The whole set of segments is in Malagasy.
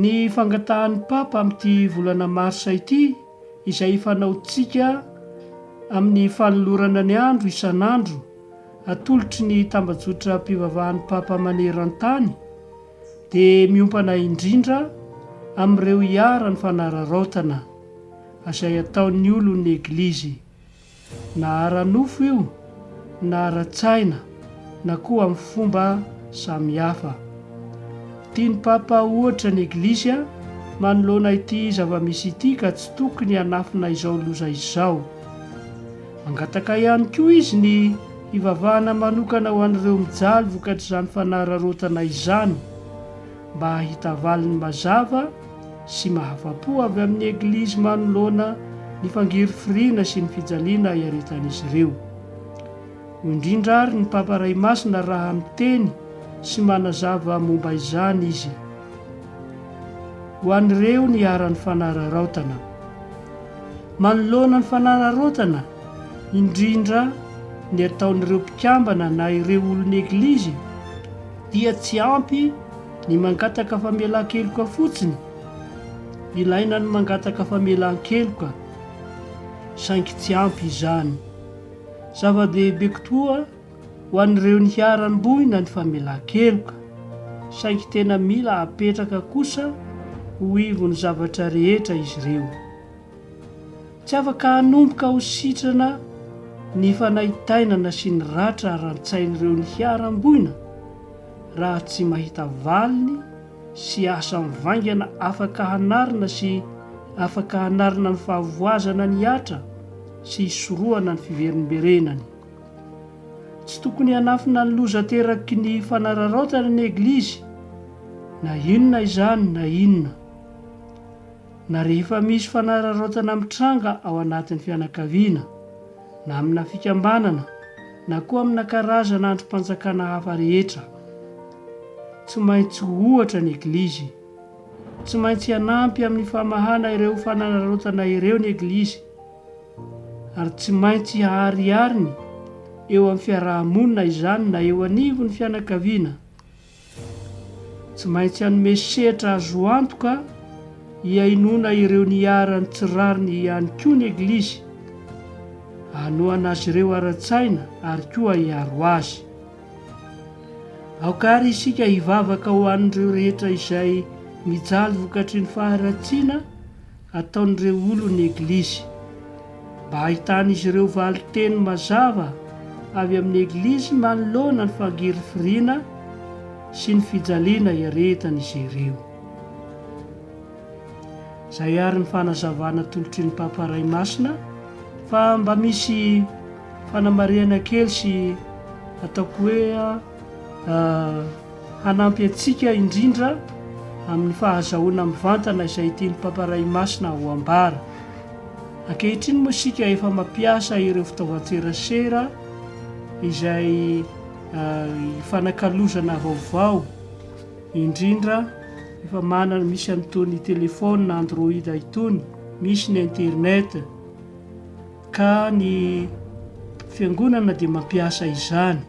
Ny fangatahan'ny papa amin'ity volana Martsa ity, izay fanaontsika amin'ny fanolorana ny andro isan'andro, atolotry ny tambajotra mpivavahan'ny papa maneran-tany, dia miompana indrindra amin'ireo iharan'ny fanararaotana izay ataon'ny olon'ny Eglizy, na ara-nofo io, na ara-tsaina, na koa amin'ny fomba samihafa. Tiany papa ohatra ny Eglizy manoloana ity zava-misy ity ka tsy tokony hanafina izao loza izao. Mangataka ihany koa izy ny hivavahana manokana ho an'ireo mijaly vokatr'izany fanararaotana izany, mba hahita valiny mazava sy mahafa-po avy amin'ny Eglizy manoloana ny fangirifiriana sy ny fijaliana iaretan'izy ireo. Indrindra ary ny papa ray masina raha miteny sy manazava momba izany izy. Ho an'ireo ny iharan'ny fanararaotana. Manoloana ny fanararaotana, indrindra ny ataon'ireo mpikambana na ireo olon'ny Eglizy, dia tsy ampy ny mangataka famelan-keloka fotsiny. Ilaina ny mangataka famelan-keloka, saingy tsy ampy izany. Zava-dehibe koa ho an'ireo ny hiaram-boina ny famelan-keloka, saingy tena mila apetraka kosa ho ivony zavatra rehetra izy ireo. Tsy afaka hanomboka ho sitrana ny fanaitainana sy ny ratra rantsain'ireo ny hiaram-boina raha tsy mahita valiny sy asa mivaingana afaka hanarina sy afaka hanarina ny fahavoazana ny atra sy hisorohana ny fiverimberenany. Tsy tokony hanafina ny loza teraky ny fanararaotana ny Eglizy, na inona izany na inona. Na rehefa misy fanararaotana mitranga ao anatin'ny fianakaviana, na amina fikambanana, na koa amina karazana androm-panjakana hafa rehetra, tsy maintsy ohatra ny Eglizy, tsy maintsy hanampy amin'ny famahana ireo fanararaotana ireo ny Eglizy, ary tsy maintsy hahariariny eo amin'ny fiarahamonina izany na eo anivon'ny fianakaviana. Tsy maintsy hanome sehatra azo antoka hiainona ireo ny iharan'ny tsirariny ihany koa ny Eglizy, hanoana azy ireo ara-tsaina ary koa hiaro azy. Aokary isika hivavaka ho an'ireo rehetra izay mijaly vokatry ny faharatsiana ataon'ireo olon'ny Eglizy, mba hahitan'izy ireo valiteny mazava avy amin'ny Eglizy manoloana ny fangirifiriana sy ny fijaliana iaretany izy ireo. Izay ary ny fanazavana tolotry ny papa ray masina, fa mba misy fanamariana kely sy ataoko hoe hanampy antsika indrindra amin'ny fahazahoana mivantana izay tiany papa ray masina ho ambara. Ankehitriny moa isika efa mampiasa ireo fitaovan-tserasera izay fanakalozana vaovao, indrindra efa manana misy amin'itony telefônina Android itony, misy ny internet, ka ny fiangonana dia mampiasa izany.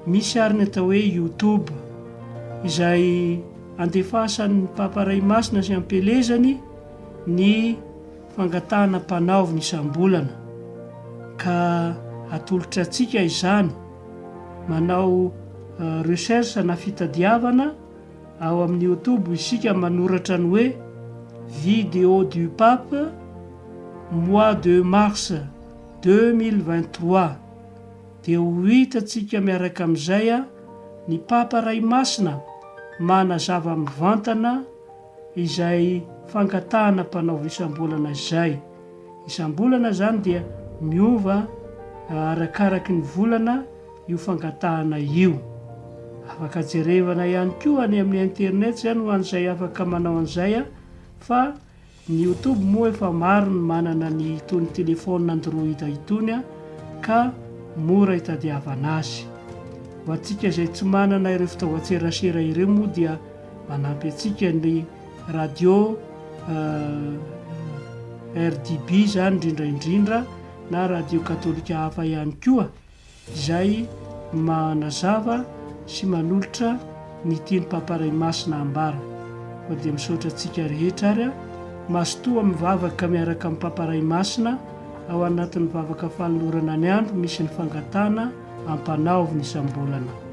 Misy ary ny atao hoe YouTube, izay andefasan'ny papa ray masina sy ampelezany ny fangatahana ampanaovin'ny isam-bolana, ka atolotra antsika izany, manao recherche na fitadiavana ao amin'ny YouTube, isika manoratra ny hoe vidéo du pape mois de mars 2023, dia ho hitantsika miaraka amin'izay ny papa ray masina manazava mivantana izay fangatahana ampanaovin'ny isam-bolana izay. Isam-bolana zany dia miova arakaraky ny volana io fangatahana io. Afaka jerevana ihany koa any amin'ny internet zany ho an'izay afaka manao an'izay, fa ny YouTube moa efa maro ny manana ny itony telefônina Android itony ka mora hitadiavana azy. Ho antsika izay tsy manana ireo fitaovan-tserasera ireo moa dia manampy antsika ny radio RDB zany indrindraindrindra, na radio katolika hafa ihany koa, izay manazava sy manolotra ny tiany papa ray masina ambara. fa dia misaotra antsika rehetra ary a masotoa mivavaka miaraka amin'ny pamparay masina ao anatin'ny vavaka fanolorana ny andro misy ny fangatahana ampanaovin'ny isam-bolana.